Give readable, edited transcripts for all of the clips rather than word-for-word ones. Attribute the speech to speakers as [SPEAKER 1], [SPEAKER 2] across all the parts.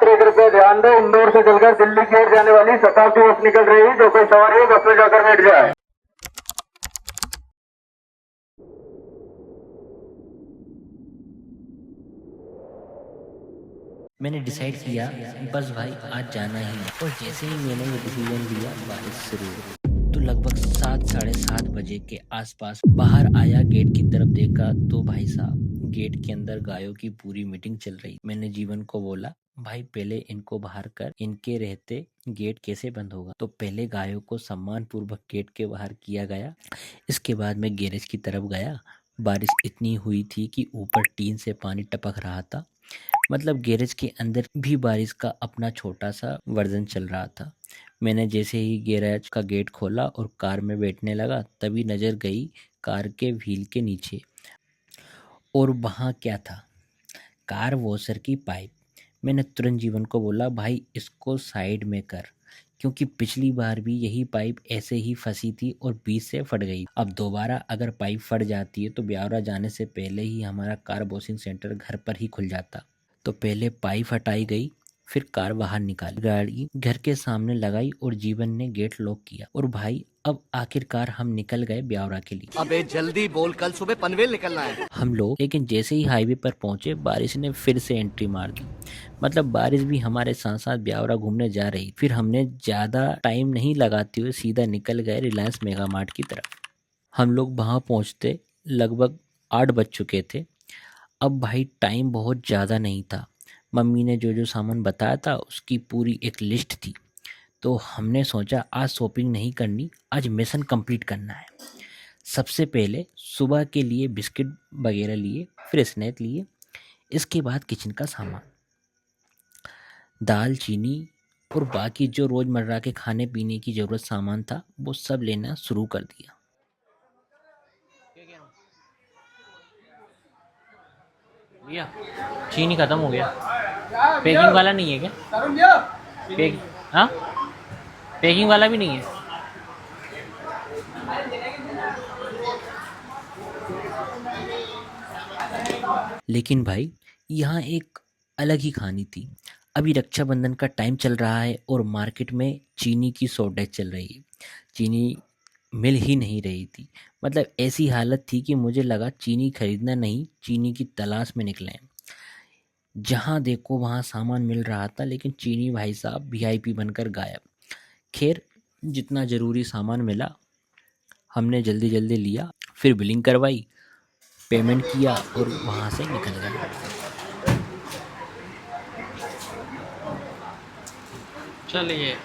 [SPEAKER 1] यात्री कृपया ध्यान दें, इंदौर से चलकर दिल्ली की ओर जाने वाली शताब्दी बस निकल रही है। जो कोई सवारी हो बस में जाकर बैठ जाए।
[SPEAKER 2] मैंने डिसाइड किया बस भाई आज जाना ही है। और जैसे ही मैंने ये डिसीजन लिया बारिश शुरू हुई। तो लगभग 7 साढ़े 7 बजे के आसपास बाहर आया, गेट की तरफ देखा तो भाई साहब गेट के अंदर गायों की पूरी मीटिंग चल रही। मैंने जीवन को बोला भाई पहले इनको बाहर कर, इनके रहते गेट कैसे बंद होगा। तो पहले गायों को सम्मान पूर्वक गेट के बाहर किया गया। इसके बाद मैं गैरेज की तरफ गया। बारिश इतनी हुई थी कि ऊपर टीन से पानी टपक रहा था। मतलब गैरेज के अंदर भी बारिश का अपना छोटा सा वर्जन चल रहा था। मैंने जैसे ही गैरेज का गेट खोला और कार में बैठने लगा तभी नज़र गई कार के व्हील के नीचे। और वहाँ क्या था? कार वॉशर की पाइप। मैंने तुरंत जीवन को बोला भाई इसको साइड में कर, क्योंकि पिछली बार भी यही पाइप ऐसे ही फंसी थी और बीच से फट गई। अब दोबारा अगर पाइप फट जाती है तो ब्यावरा जाने से पहले ही हमारा कार वॉशिंग सेंटर घर पर ही खुल जाता। तो पहले पाइप हटाई गई, फिर कार बाहर निकाली, गाड़ी घर के सामने लगाई और जीवन ने गेट लॉक किया। और भाई अब आखिरकार हम निकल गए ब्यावरा के लिए।
[SPEAKER 3] अबे जल्दी बोल, कल सुबह पनवेल निकलना है
[SPEAKER 2] हम लोग। लेकिन जैसे ही हाईवे पर पहुंचे बारिश ने फिर से एंट्री मार दी। मतलब बारिश भी हमारे साथ साथ ब्यावरा घूमने जा रही। फिर हमने ज़्यादा टाइम नहीं लगाते हुए सीधा निकल गए रिलायंस मेगा मार्ट की तरफ। हम लोग वहाँ पहुँचते लगभग 8 बज चुके थे। अब भाई टाइम बहुत ज़्यादा नहीं था। मम्मी ने जो जो सामान बताया था उसकी पूरी एक लिस्ट थी। तो हमने सोचा आज शॉपिंग नहीं करनी, आज मिशन कंप्लीट करना है। सबसे पहले सुबह के लिए बिस्किट वगैरह लिए, फिर स्नैक लिए। इसके बाद किचन का सामान, दाल चीनी और बाकी जो रोज़मर्रा के खाने पीने की ज़रूरत सामान था वो सब लेना शुरू कर दिया। भैया चीनी ख़त्म हो गया। पैकिंग वाला नहीं है क्या? हाँ पैकिंग वाला भी नहीं है। लेकिन भाई यहाँ एक अलग ही कहानी थी। अभी रक्षाबंधन का टाइम चल रहा है और मार्केट में चीनी की शॉर्टेज चल रही है। चीनी मिल ही नहीं रही थी। मतलब ऐसी हालत थी कि मुझे लगा चीनी खरीदना नहीं, चीनी की तलाश में निकले। जहाँ देखो वहाँ सामान मिल रहा था, लेकिन चीनी भाई साहब वीआईपी बनकर गायब। खैर जितना ज़रूरी सामान मिला हमने जल्दी जल्दी लिया, फिर बिलिंग करवाई, पेमेंट किया और वहाँ से निकल गए।
[SPEAKER 4] चलिए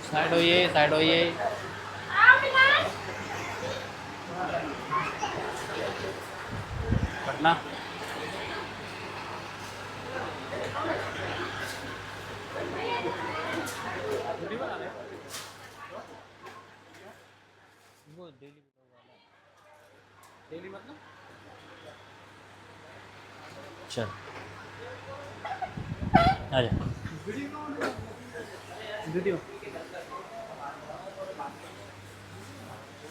[SPEAKER 4] साइड होइए, साइड होइए। पटना वो डेली मतलब
[SPEAKER 2] चल आजा।
[SPEAKER 4] वीडियो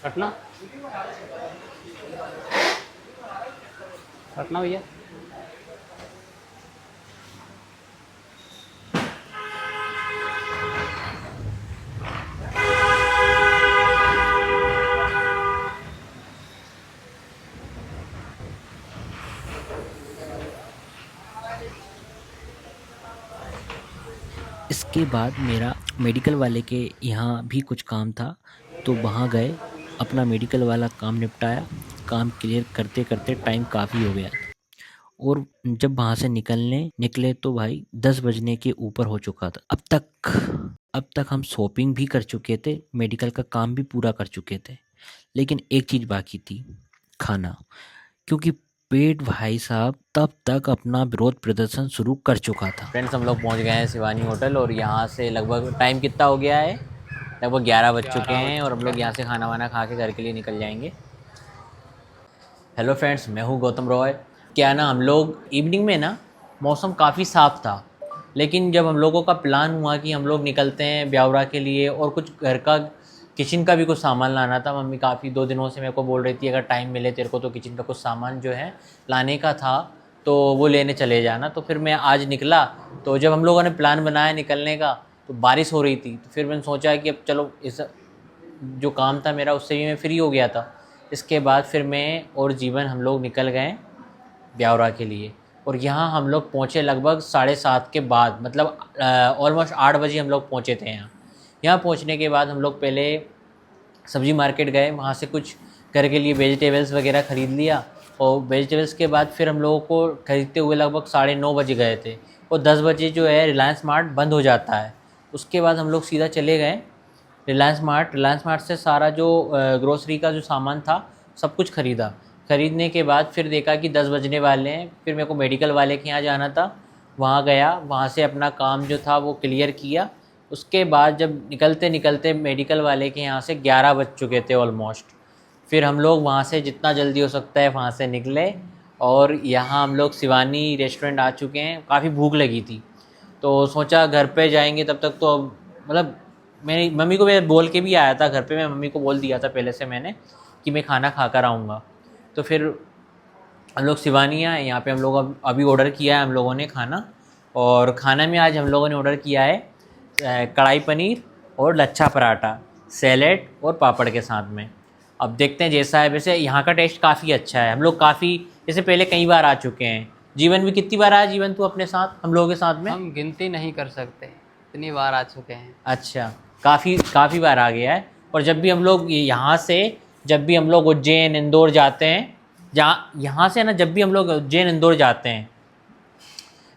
[SPEAKER 4] पटना पटना भैया।
[SPEAKER 2] इसके बाद मेरा मेडिकल वाले के यहाँ भी कुछ काम था, तो वहाँ गए, अपना मेडिकल वाला काम निपटाया। काम क्लियर करते करते टाइम काफ़ी हो गया था। और जब वहाँ से निकले तो भाई 10 बजने के ऊपर हो चुका था। अब तक हम शॉपिंग भी कर चुके थे, मेडिकल का काम भी पूरा कर चुके थे, लेकिन एक चीज़ बाकी थी, खाना। क्योंकि पेट भाई साहब तब तक अपना विरोध प्रदर्शन शुरू कर चुका था।
[SPEAKER 4] फ्रेंड्स हम लोग पहुंच गए हैं शिवानी होटल और यहाँ से लगभग टाइम कितना हो गया है? लगभग 11 बज चुके हैं और हम लोग यहाँ से खाना वाना खा के घर के लिए निकल जाएंगे। हेलो फ्रेंड्स, मैं हूँ गौतम रॉय। क्या ना, हम लोग इवनिंग में ना मौसम काफ़ी साफ़ था, लेकिन जब हम लोगों का प्लान हुआ कि हम लोग निकलते हैं ब्यावरा के लिए और कुछ घर का किचन का भी कुछ सामान लाना था। मम्मी काफ़ी 2 दिनों से मेरे को बोल रही थी अगर टाइम मिले तेरे को तो किचन का कुछ सामान जो है लाने का था। तो वो लेने चले जाना। तो फिर मैं आज निकला, तो जब हम लोगों ने प्लान बनाया निकलने का तो बारिश हो रही थी। तो फिर मैंने सोचा कि अब चलो इस जो काम था मेरा उससे भी मैं फ्री हो गया था। इसके बाद फिर मैं और जीवन हम लोग निकल गए ब्यावरा के लिए। और यहाँ हम लोग पहुँचे लगभग 7:30 के बाद, मतलब ऑलमोस्ट 8 बजे हम लोग पहुँचे थे यहाँ पहुँचने के बाद हम लोग पहले सब्ज़ी मार्केट गए, वहाँ से कुछ घर के लिए वेजिटेबल्स वगैरह ख़रीद लिया। और वेजिटेबल्स के बाद फिर हम लोगों को ख़रीदते हुए लगभग 9:30 बजे गए थे। और 10 बजे जो है रिलायंस मार्ट बंद हो जाता है। उसके बाद हम लोग सीधा चले गए रिलायंस मार्ट से सारा जो ग्रोसरी का जो सामान था सब कुछ ख़रीदा। ख़रीदने के बाद फिर देखा कि 10 बजने वाले हैं। फिर मेरे को मेडिकल वाले के यहाँ जाना था, वहाँ गया, वहाँ से अपना काम जो था वो क्लियर किया। उसके बाद जब निकलते मेडिकल वाले के यहाँ से 11 बज चुके थे ऑलमोस्ट। फिर हम लोग वहाँ से जितना जल्दी हो सकता है वहाँ से निकले और यहाँ हम लोग शिवानी रेस्टोरेंट आ चुके हैं। काफ़ी भूख लगी थी तो सोचा घर पे जाएंगे, तब तक तो मतलब मेरी मम्मी को मैं बोल के भी आया था घर पे। मैं मम्मी को बोल दिया था पहले से मैंने कि मैं खाना खा कर आऊँगा। तो फिर हम लोग शिवानी आए, यहाँ पे हम लोग अभी ऑर्डर किया है हम लोगों ने खाना। और खाना में आज हम लोगों ने ऑर्डर किया है कढ़ाई पनीर और लच्छा पराठा, सैलेड और पापड़ के साथ में। अब देखते हैं जैसा है। वैसे यहाँ का टेस्ट काफ़ी अच्छा है। हम लोग काफ़ी जैसे पहले कई बार आ चुके हैं। जीवन भी कितनी बार आया जीवन तू अपने साथ हम लोगों के साथ में?
[SPEAKER 5] हम गिनती नहीं कर सकते, इतनी बार आ चुके हैं।
[SPEAKER 4] अच्छा, काफ़ी बार आ गया है। और जब भी हम लोग उज्जैन इंदौर जाते हैं, यहाँ से ना जब भी हम लोग उज्जैन इंदौर जाते हैं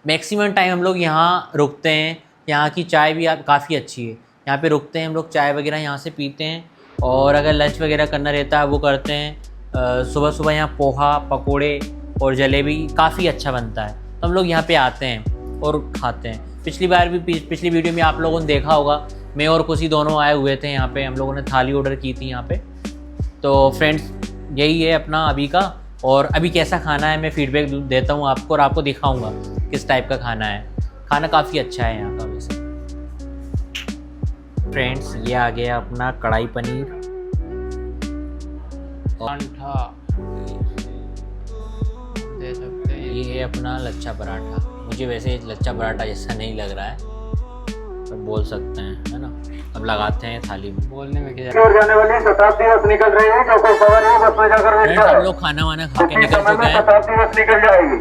[SPEAKER 4] मैक्सिमम टाइम हम लोग यहाँ रुकते हैं। यहाँ की चाय भी काफ़ी अच्छी है। यहाँ पे रुकते हैं हम लोग, चाय वगैरह यहाँ से पीते हैं। और अगर लंच वगैरह करना रहता है वो करते हैं। सुबह यहाँ पोहा, पकोड़े और जलेबी काफ़ी अच्छा बनता है। तो हम लोग यहाँ पे आते हैं और खाते हैं। पिछली वीडियो में आप लोगों ने देखा होगा, मैं और खुशी दोनों आए हुए थे यहाँ पे। हम लोगों ने थाली ऑर्डर की थी यहाँ पे। तो फ्रेंड्स यही है अपना अभी का। और अभी कैसा खाना है मैं फीडबैक देता हूँ आपको और आपको दिखाऊँगा किस टाइप का खाना है। खाना काफ़ी अच्छा है यहाँ का वैसे। फ्रेंड्स ये आ गया अपना कढ़ाई पनीर,
[SPEAKER 5] पराठा दे सकते हैं।
[SPEAKER 4] ये है अपना लच्छा पराठा। मुझे वैसे लच्छा पराठा जैसा नहीं लग रहा है पर बोल सकते हैं, है ना। अब लगाते हैं थाली में।
[SPEAKER 5] बोलने में क्या
[SPEAKER 1] और जाने वाली शताब्दी बस निकल रही है, जो कोई सवार है बस में जाकर बैठ
[SPEAKER 4] फ्रेंड्स
[SPEAKER 1] जाए।
[SPEAKER 4] हम लोग खाना वाना खा के
[SPEAKER 1] कुछ ही
[SPEAKER 4] निकल
[SPEAKER 1] समय
[SPEAKER 4] चुके
[SPEAKER 1] में
[SPEAKER 4] हैं।
[SPEAKER 1] शताब्दी बस निकल जाएगी।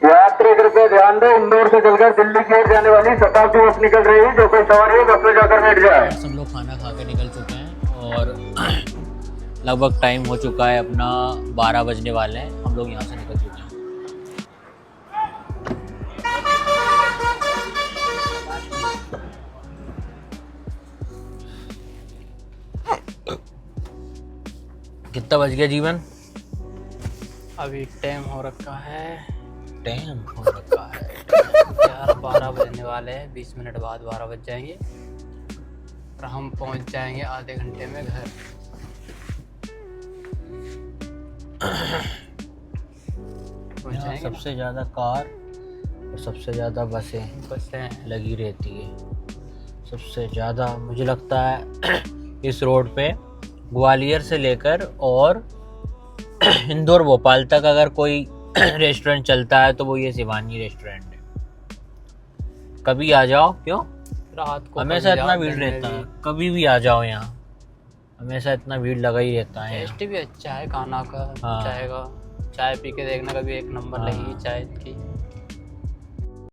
[SPEAKER 1] यात्री कृपया ध्यान दें, इंदौर से चलकर दिल्ली की ओर जाने वाली शताब्दी बस निकल रही है, जो कोई सवार है बस में जाकर बैठ जाए।
[SPEAKER 4] फ्रेंड्स हम लोग खाना खा के निकल चुके हैं और लगभग टाइम हो चुका है अपना 12 बजने वाले हैं। हम लोग यहाँ से निकल चुके हैं। कितना बज गया जीवन?
[SPEAKER 5] अभी टाइम हो रखा है,
[SPEAKER 4] टाइम हो रखा है
[SPEAKER 5] 11-12 बजने वाले हैं। 20 मिनट बाद 12 बज जाएंगे और हम पहुंच जाएंगे आधे घंटे में घर। पहुंच
[SPEAKER 4] यहाँ
[SPEAKER 5] जाएंगे
[SPEAKER 4] सबसे ज़्यादा कार और सबसे ज़्यादा बसें
[SPEAKER 5] बसें
[SPEAKER 4] लगी रहती है। सबसे ज़्यादा मुझे लगता है इस रोड पे ग्वालियर से लेकर और इंदौर भोपाल तक अगर कोई रेस्टोरेंट चलता है तो वो ये शिवानी रेस्टोरेंट है। कभी आ जाओ। क्यों?
[SPEAKER 5] रात को
[SPEAKER 4] हमेशा
[SPEAKER 5] कभी
[SPEAKER 4] इतना
[SPEAKER 5] जाओ,
[SPEAKER 4] भीड़
[SPEAKER 5] दिन में
[SPEAKER 4] रहता है,
[SPEAKER 5] भी।
[SPEAKER 4] कभी भी आ जाओ यहाँ, हमेशा इतना भीड़ लगा ही रहता है यहाँ।
[SPEAKER 5] टेस्ट भी अच्छा है खाना का,
[SPEAKER 4] हाँ।
[SPEAKER 5] चाय का। चाय पी के देखना, कभी एक नंबर
[SPEAKER 4] हाँ।
[SPEAKER 5] लगी चाय की।